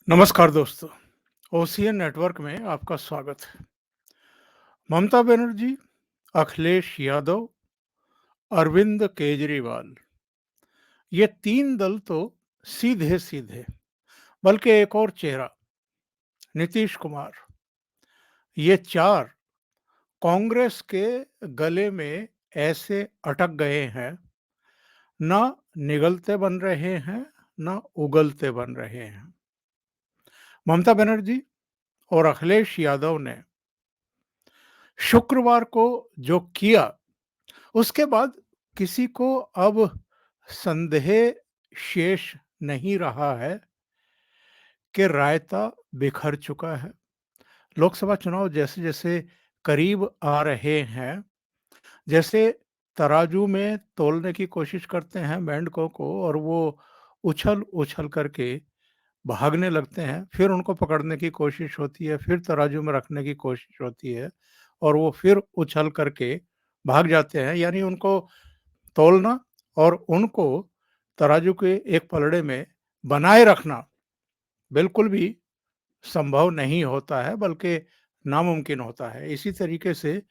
नमस्कार दोस्तों, ocean network में आपका स्वागत है। ममता बनर्जी, अखिलेश यादव, अरविंद केजरीवाल, ये तीन दल तो सीधे सीधे, बल्कि एक और चेहरा नीतीश कुमार, ये चार कांग्रेस के गले में ऐसे अटक गए हैं, ना निगलते बन रहे हैं, ना उगलते बन रहे हैं। ममता बनर्जी और अखिलेश यादव ने शुक्रवार को जो किया, उसके बाद किसी को अब संदेह शेष नहीं रहा है कि रायता बिखर चुका है। लोकसभा चुनाव जैसे-जैसे करीब आ रहे हैं, जैसे तराजू में तोलने की कोशिश करते हैं मेंढकों को और वो उछल-उछल करके भागने लगते हैं, फिर उनको पकड़ने की कोशिश होती है, फिर तराजू में रखने की कोशिश होती है और वो फिर उछल करके भाग जाते हैं। यानी उनको तौलना और उनको तराजू के एक पलड़े में बनाए रखना बिल्कुल भी संभव नहीं होता है, बल्कि नामुमकिन होता है। इसी तरीके से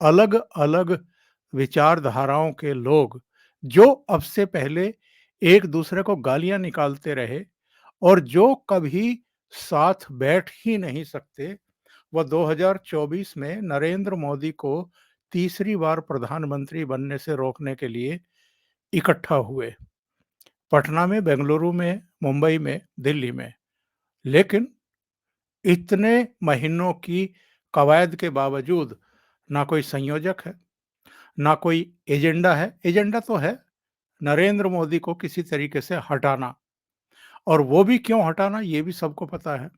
अलग-अलग विचारधाराओं के लोग, जो अब से पहले एक दूसरे को गालियाँ निकालते रहे और जो कभी साथ बैठ ही नहीं सकते, वह 2024 में नरेंद्र मोदी को तीसरी बार प्रधानमंत्री बनने से रोकने के लिए इकट्ठा हुए। पटना में, बेंगलुरु में, मुंबई में, दिल्ली में। लेकिन इतने महीनों की कवायद के बावजूद ना कोई संयोजक है, ना कोई एजेंडा है। एजेंडा तो है नरेंद्र मोदी को किसी तरीके से हटाना, और वो भी क्यों हटाना ये भी सबको पता है,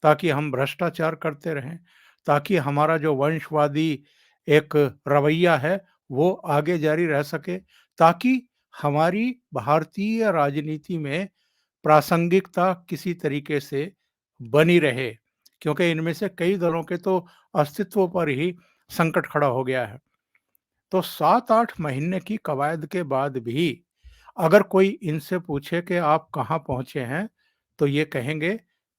ताकि हम भ्रष्टाचार करते रहें, ताकि हमारा जो वंशवादी एक रवैया है वो आगे जारी रह सके, ताकि हमारी भारतीय राजनीति में प्रासंगिकता किसी तरीके से बनी रहे, क्योंकि इनमें से कई दलों के तो अस्तित्व पर ही संकट खड़ा हो गया है। तो 7-8 महीने की कवायद के बाद भी अगर कोई इनसे पूछे कि आप कहाँ पहुँचे हैं, तो ये कहेंगे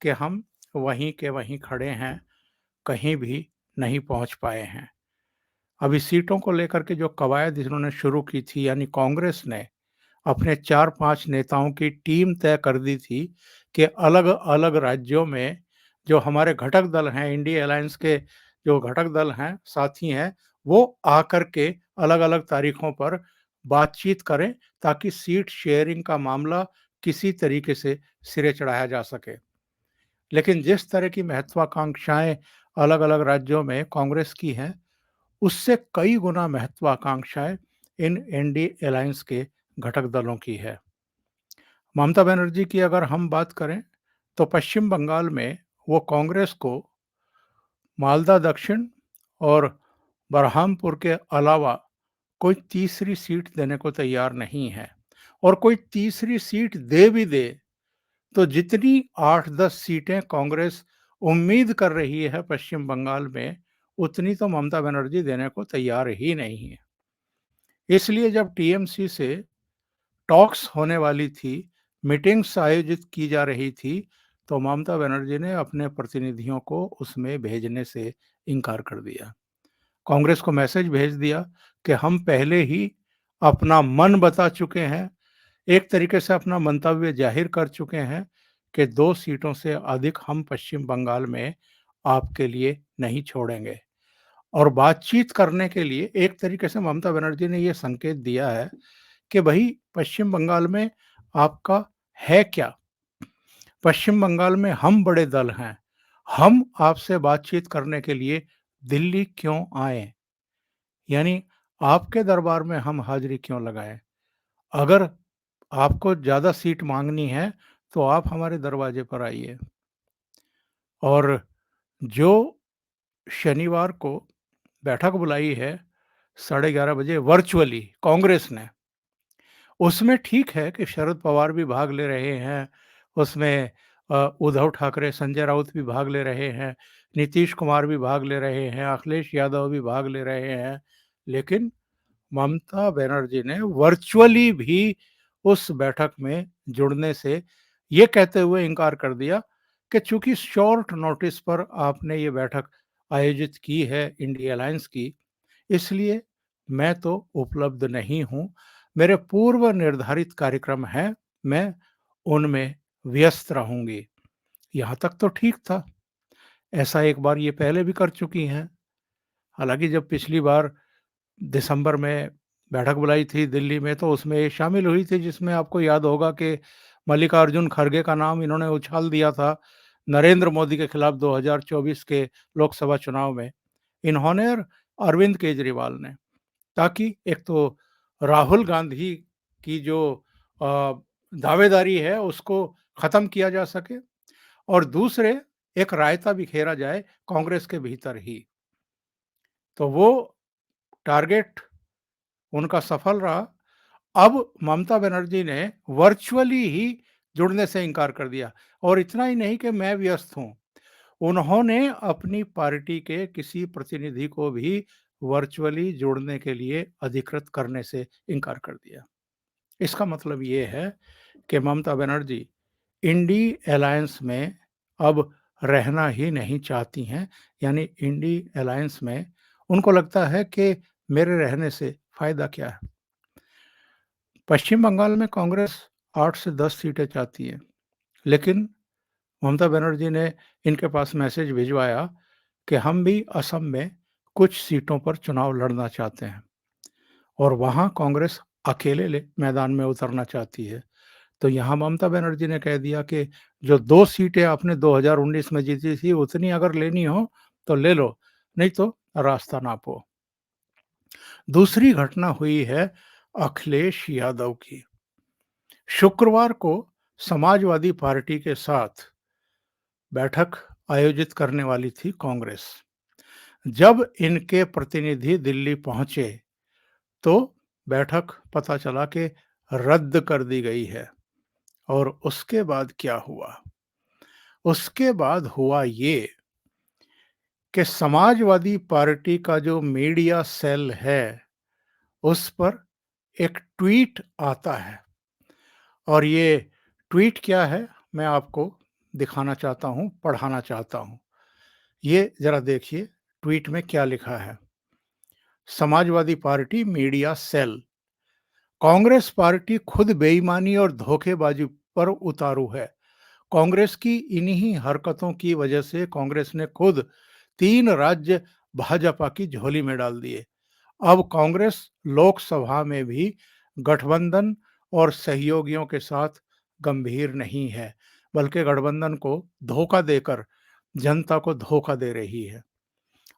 कि हम वहीं के वहीं खड़े हैं, कहीं भी नहीं पहुँच पाए हैं। अभी सीटों को लेकर के जो कवायद इन्होंने शुरू की थी, यानी कांग्रेस ने अपने 4-5 नेताओं की टीम तय कर दी थी कि अलग-अलग राज्यों में जो हमारे घटक दल हैं, इंडिया अलायंस के जो घटक दल हैं, साथी हैं, वो आकर के अलग-अलग तारीखों पर बातचीत करें, ताकि सीट शेयरिंग का मामला किसी तरीके से सिरे चढ़ाया जा सके। लेकिन जिस तरह की महत्वाकांक्षाएँ अलग-अलग राज्यों में कांग्रेस की हैं, उससे कई गुना महत्वाकांक्षाएँ इन एनडीए अलायंस के घटक दलों की है। ममता बनर्जी की अगर हम बात करें, तो पश्चिम बंगाल में वो कांग्रेस को मालदा दक्षिण और बरहामपुर के अलावा कोई तीसरी सीट देने को तैयार नहीं है, और कोई तीसरी सीट दे भी दे, तो जितनी 8-10 सीटें कांग्रेस उम्मीद कर रही है पश्चिम बंगाल में, उतनी तो ममता बनर्जी देने को तैयार ही नहीं है। इसलिए जब टीएमसी से टॉक्स होने वाली थी, मीटिंग्स आयोजित की जा रही थी, तो ममता बनर्जी ने अपने प्रतिनिधियों को उसमें भेजने से इनकार कर दिया। कांग्रेस को मैसेज भेज दिया कि हम पहले ही अपना मन बता चुके हैं, एक तरीके से अपना मंतव्य जाहिर कर चुके हैं कि 2 सीटों से अधिक हम पश्चिम बंगाल में आपके लिए नहीं छोड़ेंगे। और बातचीत करने के लिए एक तरीके से ममता बनर्जी ने ये संकेत दिया है कि भई पश्चिम बंगाल में आपका है क्या? पश्चिम बंगाल में हम बड़े दल हैं, हम आपसे बातचीत करने के लिए दिल्ली क्यों आएँ? यानी आपके दरबार में हम हाज़िरी क्यों लगाएँ? अगर आपको ज़्यादा सीट माँगनी है, तो आप हमारे दरवाजे पर आइए। और जो शनिवार को बैठक बुलाई है, साढ़े 11 बजे वर्चुअली कांग्रेस ने, उसमें ठीक है कि शरद पवार भी भाग ले रहे हैं, उसमें उद्धव ठाकरे, संजय राउत भी भाग ले रहे हैं, नीतीश कुमार भी भाग ले रहे हैं, अखिलेश यादव भी भाग ले रहे हैं। लेकिन ममता बनर्जी ने वर्चुअली भी उस बैठक में जुड़ने से ये कहते हुए इनकार कर दिया कि चूँकि शॉर्ट नोटिस पर आपने ये बैठक आयोजित की है इंडिया अलायंस की, इसलिए मैं तो उपलब्ध नहीं हूँ। मेरे पूर्व निर्धारित कार्यक्रम हैं, मैं उनमें व्यस्त रहूँगी। यहाँ तक तो ठीक था। ऐसा एक बार ये पहले भी कर चुकी हैं। हालाँकि जब पिछली बार दिसंबर में बैठक बुलाई थी दिल्ली में, तो उसमें ये शामिल हुई थी, जिसमें आपको याद होगा कि मल्लिकार्जुन खड़गे का नाम इन्होंने उछाल दिया था नरेंद्र मोदी के खिलाफ 2024 के लोकसभा चुनाव में। इन्होंने और अरविंद केजरीवाल ने, ताकि एक तो राहुल गांधी की जो अ, दावेदारी है उसको खत्म किया जा सके, और दूसरे एक रायता बिखेरा जाए कांग्रेस के भीतर ही। तो वो टारगेट उनका सफल रहा। अब ममता बनर्जी ने वर्चुअली ही जुड़ने से इनकार कर दिया, और इतना ही नहीं कि मैं व्यस्त हूँ, उन्होंने अपनी पार्टी के किसी प्रतिनिधि को भी वर्चुअली जोड़ने के लिए अधिकृत करने से इनकार कर दिया। इसका मतलब ये है कि ममता बनर्जी इंडी अलायंस में अब रहना ही नहीं चाहती हैं। यानी इंडी अलायंस में उनको लगता है कि मेरे रहने से फ़ायदा क्या है? पश्चिम बंगाल में कांग्रेस 8 से 10 सीटें चाहती है, लेकिन ममता बनर्जी ने इनके पास मैसेज भिजवाया कि हम भी असम में कुछ सीटों पर चुनाव लड़ना चाहते हैं, और वहाँ कांग्रेस अकेले मैदान में उतरना चाहती है। तो यहाँ ममता बनर्जी ने कह दिया कि जो 2 सीटें आपने 2019 में जीती थी, उतनी अगर लेनी हो तो ले लो, नहीं तो रास्ता नापो। दूसरी घटना हुई है अखिलेश यादव की। शुक्रवार को समाजवादी पार्टी के साथ बैठक आयोजित करने वाली थी कांग्रेस। जब इनके प्रतिनिधि दिल्ली पहुंचे, तो बैठक पता चला कि रद्द कर दी गई है। और उसके बाद क्या हुआ? उसके बाद हुआ ये कि समाजवादी पार्टी का जो मीडिया सेल है, उस पर एक ट्वीट आता है, और ये ट्वीट क्या है, मैं आपको दिखाना चाहता हूँ, पढ़ाना चाहता हूँ। ये ज़रा देखिए ट्वीट में क्या लिखा है। Samajwadi party media cell, Congress party खुद बेईमानी और धोखेबाजी पर उतारू है। कांग्रेस की इन्हीं हरकतों की वजह से कांग्रेस ने खुद 3 राज्य भाजपा की झोली में डाल दिए। अब कांग्रेस लोकसभा में भी गठबंधन और सहयोगियों के साथ गंभीर नहीं है, बल्कि गठबंधन को धोखा देकर जनता को धोखा दे रही है।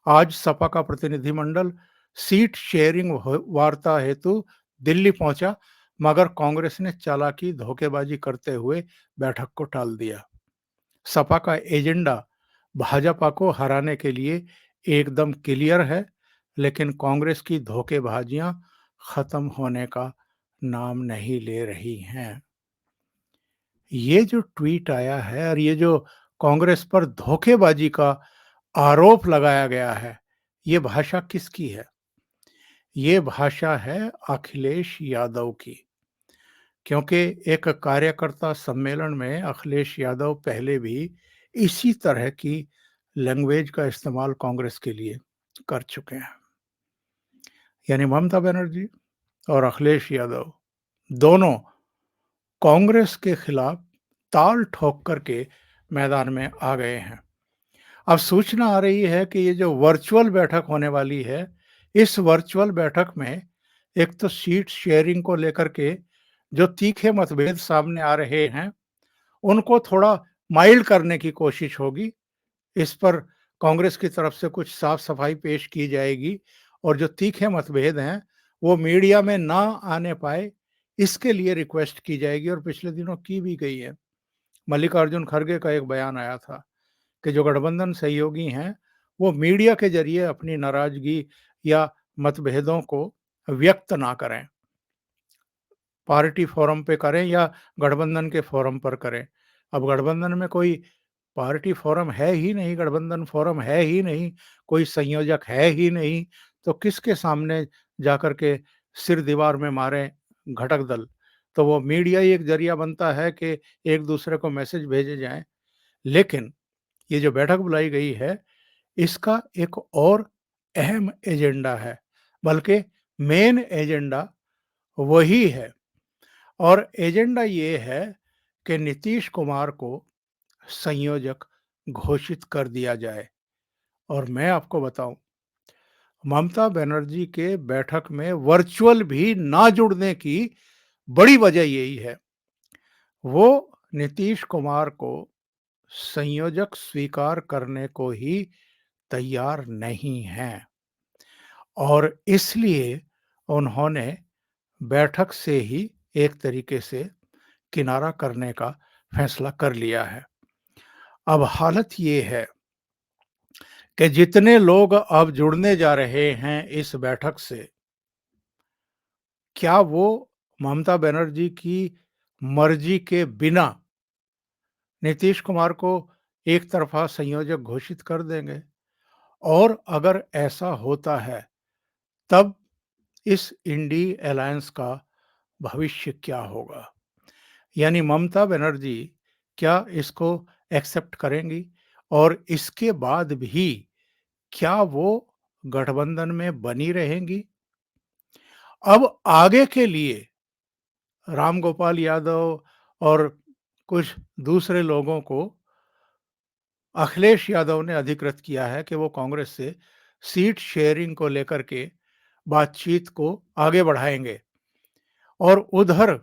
आज सपा का प्रतिनिधिमंडल सीट शेयरिंग वार्ता हेतु दिल्ली पहुंचा, मगर कांग्रेस ने चालाकी धोखेबाजी करते हुए बैठक को टाल दिया। सपा का एजेंडा भाजपा को हराने के लिए एकदम क्लियर है, लेकिन कांग्रेस की धोखेबाजियां खत्म होने का नाम नहीं ले रही हैं। ये जो ट्वीट आया है और ये जो कांग्रेस पर धोखेबाजी का आरोप लगाया गया है, ये भाषा किसकी है? ये भाषा है अखिलेश यादव की। क्योंकि एक कार्यकर्ता सम्मेलन में अखिलेश यादव पहले भी इसी तरह की लैंग्वेज का इस्तेमाल कांग्रेस के लिए कर चुके हैं। यानी ममता बनर्जी और अखिलेश यादव दोनों कांग्रेस के खिलाफ ताल ठोक करके मैदान में आ गए हैं। अब सूचना आ रही है कि ये जो वर्चुअल बैठक होने वाली है, इस वर्चुअल बैठक में एक तो सीट शेयरिंग को लेकर के जो तीखे मतभेद सामने आ रहे हैं, उनको थोड़ा माइल्ड करने की कोशिश होगी। इस पर कांग्रेस की तरफ से कुछ साफ-सफाई पेश की जाएगी, और जो तीखे मतभेद हैं, वो मीडिया में ना आने पाए, इसके लिए रिक्वेस्ट की जाएगी, और पिछले दिनों की भी गई है। मल्लिकार्जुन खड़गे का एक बयान आया था कि जो गठबंधन सहयोगी हैं, वो मीडिया के ज़रिए अपनी नाराज़गी या मतभेदों को व्यक्त ना करें। पार्टी फोरम पे करें या गठबंधन के फोरम पर करें। अब गठबंधन में कोई पार्टी फोरम है ही नहीं, गठबंधन फोरम है ही नहीं, कोई संयोजक है ही नहीं, तो किसके सामने जाकर के सिर दीवार में मारें घटक दल। तो वो मीडिया ही एक ज़रिया बनता है कि एक दूसरे को मैसेज भेजे जाएँ। लेकिन ये जो बैठक बुलाई गई है, इसका एक और अहम एजेंडा है, बल्कि मेन एजेंडा वही है और एजेंडा ये है कि नीतीश कुमार को संयोजक घोषित कर दिया जाए। और मैं आपको बताऊं, ममता बनर्जी के बैठक में वर्चुअल भी ना जुड़ने की बड़ी वजह यही है। वो नीतीश कुमार को संयोजक स्वीकार करने को ही तैयार नहीं हैं और इसलिए उन्होंने बैठक से ही एक तरीके से किनारा करने का फैसला कर लिया है। अब हालत ये है कि जितने लोग अब जुड़ने जा रहे हैं इस बैठक से, क्या वो ममता बनर्जी की मर्जी के बिना नीतीश कुमार को एक तरफा संयोजक घोषित कर देंगे? और अगर ऐसा होता है, तब इस इंडी अलायंस का भविष्य क्या होगा? यानी ममता बनर्जी क्या इसको एक्सेप्ट करेंगी और इसके बाद भी क्या वो गठबंधन में बनी रहेंगी? अब आगे के लिए राम गोपाल यादव और कुछ दूसरे लोगों को अखिलेश यादव ने अधिकृत किया है कि वो कांग्रेस से सीट शेयरिंग को लेकर के बातचीत को आगे बढ़ाएंगे और उधर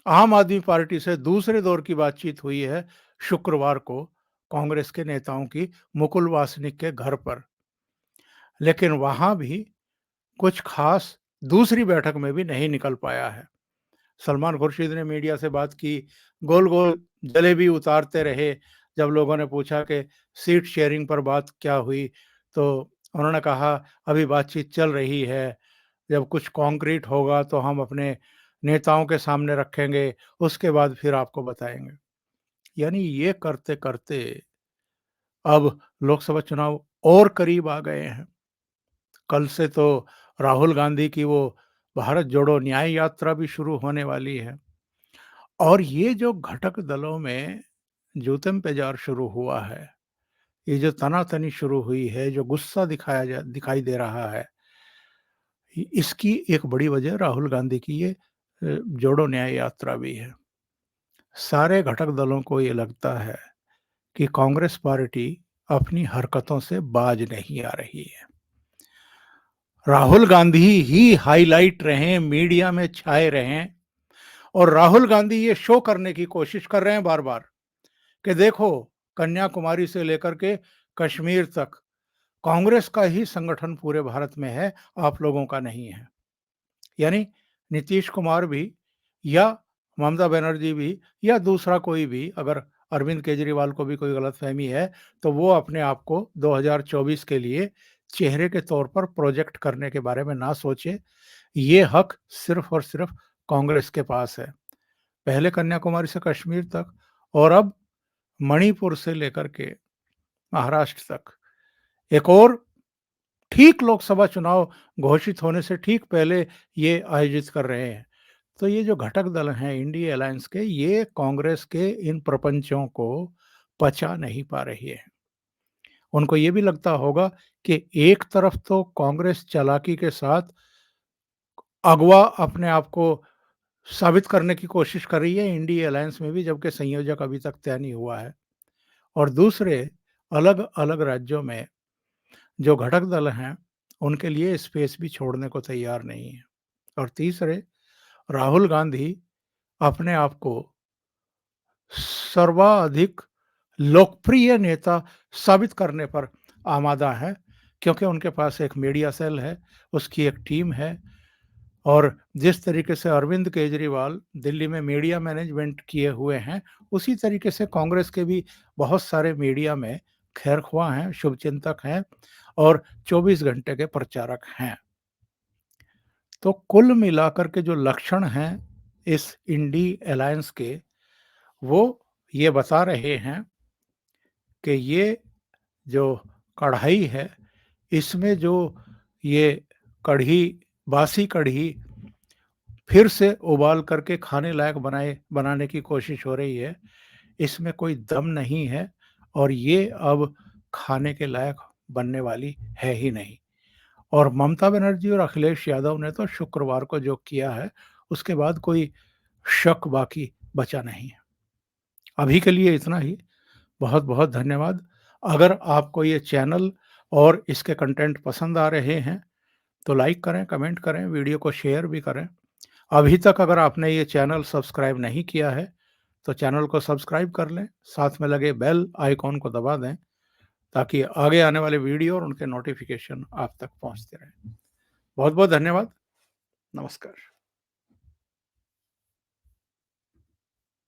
आम आदमी पार्टी से दूसरे दौर की बातचीत हुई है शुक्रवार को कांग्रेस के नेताओं की मुकुल वासनिक के घर पर। लेकिन वहां भी कुछ खास दूसरी बैठक में भी नहीं निकल पाया है। सलमान खुर्शीद ने मीडिया से बात की, गोल-गोल जलेबी उतारते रहे। जब लोगों ने पूछा कि सीट शेयरिंग पर बात क्या हुई, तो उन्होंने कहा अभी बातचीत चल रही है, जब कुछ कॉन्क्रीट होगा तो हम अपने नेताओं के सामने रखेंगे, उसके बाद फिर आपको बताएँगे। यानी ये करते-करते अब लोकसभा चुनाव और करीब आ गए हैं। कल से तो राहुल गांधी की वो भारत जोड़ो न्याय यात्रा भी शुरू होने वाली है। और ये जो घटक दलों में जूतम पेजार शुरू हुआ है, ये जो तनातनी शुरू हुई है, जो गुस्सा दिखाई दे रहा है, इसकी एक बड़ी वजह राहुल गांधी की ये जोड़ो न्याय यात्रा भी है। सारे घटक दलों को ये लगता है कि कांग्रेस पार्टी अपनी हरकतों से बाज नहीं आ रही है। राहुल गांधी ही हाईलाइट रहें, मीडिया में छाए रहें और राहुल गांधी ये शो करने की कोशिश कर रहे हैं बार-बार कि देखो, कन्याकुमारी से लेकर के कश्मीर तक कांग्रेस का ही संगठन पूरे भारत में है, आप लोगों का नहीं है। यानी नीतीश कुमार भी या ममता बनर्जी भी या दूसरा कोई भी, अगर अरविंद केजरीवाल को भी कोई गलतफहमी है, तो वो अपने आप को 2024 के लिए चेहरे के तौर पर प्रोजेक्ट करने के बारे में ना सोचे। ये हक सिर्फ और सिर्फ कांग्रेस के पास है। पहले कन्याकुमारी से कश्मीर तक और अब मणिपुर से लेकर के महाराष्ट्र तक। एक और ठीक लोकसभा चुनाव घोषित होने से ठीक पहले ये आयोजित कर रहे हैं। तो ये जो घटक दल हैं इंडिया अलायंस के, ये कांग्रेस के इन प्रपंचों को पचा नहीं पा रही है। उनको ये भी लगता होगा कि एक तरफ तो कांग्रेस चालाकी के साथ अगवा अपने आप को साबित करने की कोशिश कर रही है इंडिया अलायंस में भी, जबकि संयोजक अभी तक तय नहीं हुआ है। और दूसरे अलग-अलग राज्यों में जो घटक दल हैं, उनके लिए स्पेस भी छोड़ने को तैयार नहीं है। और तीसरे, राहुल गांधी अपने आप को सर्वाधिक लोकप्रिय नेता साबित करने पर आमादा हैं, क्योंकि उनके पास एक मीडिया सेल है, उसकी एक टीम है और जिस तरीके से अरविंद केजरीवाल दिल्ली में मीडिया मैनेजमेंट किए हुए हैं, उसी तरीके से कांग्रेस के भी बहुत सारे मीडिया में खैरख्वाह हैं, शुभचिंतक हैं और 24 घंटे के प्रचारक हैं। तो कुल मिलाकर के जो लक्षण हैं इस इंडी अलायंस के, वो ये बता रहे हैं कि ये जो कढ़ाई है, इसमें जो ये कढ़ी, बासी कढ़ी फिर से उबाल करके खाने लायक बनाने की कोशिश हो रही है। इसमें कोई दम नहीं है और ये अब खाने के लायक बनने वाली है ही नहीं। और ममता बनर्जी और अखिलेश यादव ने तो शुक्रवार को जो किया है, उसके बाद कोई शक बाकी बचा नहीं है। अभी के लिए इतना ही। बहुत-बहुत धन्यवाद। अगर आपको ये चैनल और इसके कंटेंट पसंद आ रहे हैं, तो लाइक करें, कमेंट करें, वीडियो को शेयर भी करें। अभी तक अगर आपने ये चैनल सब्सक्राइब नहीं किया है, तो चैनल को सब्सक्राइब कर लें, साथ में लगे बेल आइकॉन को दबा दें, ताकि आगे आने वाले वीडियो और उनके नोटिफ़िकेशन आप तक पहुँचते रहें। बहुत-बहुत धन्यवाद। नमस्कार।